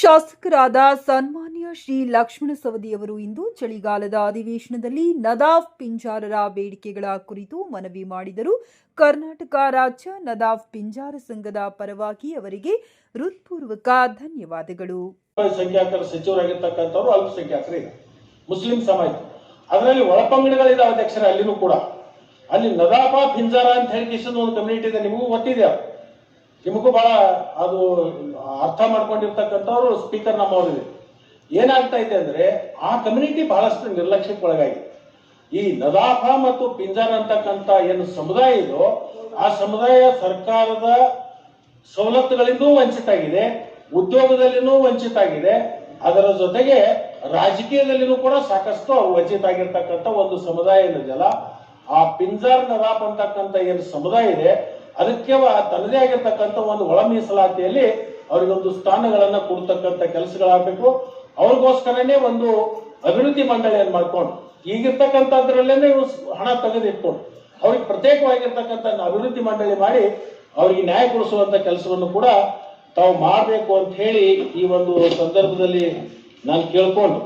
ಶಾಸಕರಾದ ಸನ್ಮಾನ್ಯ ಶ್ರೀ ಲಕ್ಷ್ಮಣ ಸವದಿಯವರು ಇಂದು ಚಳಿಗಾಲದ ಅಧಿವೇಶನದಲ್ಲಿ ನದಾಫ್ ಪಿಂಜಾರರ ಬೇಡಿಕೆಗಳ ಕುರಿತು ಮನವಿ ಮಾಡಿದರು. ಕರ್ನಾಟಕ ರಾಜ್ಯ ನದಾಫ್ ಪಿಂಜಾರ ಸಂಘದ ಪರವಾಗಿ ಅವರಿಗೆ ಹೃತ್ಪೂರ್ವಕ ಧನ್ಯವಾದಗಳು. ಸಂಖ್ಯಾತರ ಸಚಿವರಾಗಿರ್ತಕ್ಕಂಥವರು ಅಲ್ಪಸಂಖ್ಯಾತರು ಇದೆ, ಮುಸ್ಲಿಂ ಸಮಾಜ, ಅದರಲ್ಲಿ ಒಳಪಂಗಡಗಳಿದೆ ಅಧ್ಯಕ್ಷರ. ಅಲ್ಲಿನೂ ಕೂಡ ಅಲ್ಲಿ ನದಾಫ ಪಿಂಜಾರ ಅಂತ ಹೇಳಿ ಒಂದು ಕಮ್ಯುನಿಟಿ ಇದೆ, ನಿಮಗೂ ಗೊತ್ತಿದೆ, ನಿಮಗೂ ಬಹಳ ಅದು ಅರ್ಥ ಮಾಡ್ಕೊಂಡಿರ್ತಕ್ಕಂಥವ್ರು ಸ್ಪೀಕರ್ ನಮ್ಮವರಿದೆ. ಏನಾಗ್ತಾ ಇದೆ ಅಂದ್ರೆ ಆ ಕಮ್ಯುನಿಟಿ ಬಹಳಷ್ಟು ನಿರ್ಲಕ್ಷ್ಯಕ್ಕೊಳಗಾಗಿದೆ. ಈ ನದಾಫ ಮತ್ತು ಪಿಂಜಾರ ಅಂತಕ್ಕಂಥ ಏನು ಸಮುದಾಯ ಇದೋ ಆ ಸಮುದಾಯ ಸರ್ಕಾರದ ಸವಲತ್ತುಗಳಿಂದೂ ವಂಚಿತ ಆಗಿದೆ, ಉದ್ಯೋಗದಲ್ಲಿನೂ ವಂಚಿತ ಆಗಿದೆ, ಅದರ ಜೊತೆಗೆ ರಾಜಕೀಯದಲ್ಲಿನೂ ಕೂಡ ಸಾಕಷ್ಟು ಅವರು ವಂಚಿತ ಆಗಿರ್ತಕ್ಕಂಥ ಒಂದು ಸಮುದಾಯ ಏನಿದೆಯಲ್ಲ, ಆ ಪಿಂಜಾರ್ ನದಾಫ್ ಅಂತಕ್ಕಂಥ ಏನು ಸಮುದಾಯ ಇದೆ ಅದಕ್ಕೆ ತನ್ನದೇ ಆಗಿರ್ತಕ್ಕಂಥ ಒಂದು ಒಳ ಮೀಸಲಾತಿಯಲ್ಲಿ ಅವರಿಗೊಂದು ಸ್ಥಾನಗಳನ್ನ ಕೊಡ್ತಕ್ಕಂಥ ಕೆಲಸಗಳಾಗಬೇಕು. ಅವ್ರಿಗೋಸ್ಕರನೇ ಒಂದು ಅಭಿವೃದ್ಧಿ ಮಂಡಳಿಯನ್ನು ಮಾಡ್ಕೊಂಡು ಈಗಿರ್ತಕ್ಕಂಥದ್ರಲ್ಲೇ ಹಣ ತೆಗೆದಿಟ್ಕೊಂಡು ಅವ್ರಿಗೆ ಪ್ರತ್ಯೇಕವಾಗಿರ್ತಕ್ಕಂಥ ಅಭಿವೃದ್ಧಿ ಮಂಡಳಿ ಮಾಡಿ ಅವರಿಗೆ ನ್ಯಾಯ ಕೊಡಿಸುವಂತ ಕೆಲಸವನ್ನು ಕೂಡ ತಾವು ಮಾಡಬೇಕು ಅಂತ ಹೇಳಿ ಈ ಒಂದು ಸಂದರ್ಭದಲ್ಲಿ ನಾನು ಕೇಳ್ಕೊಂಡು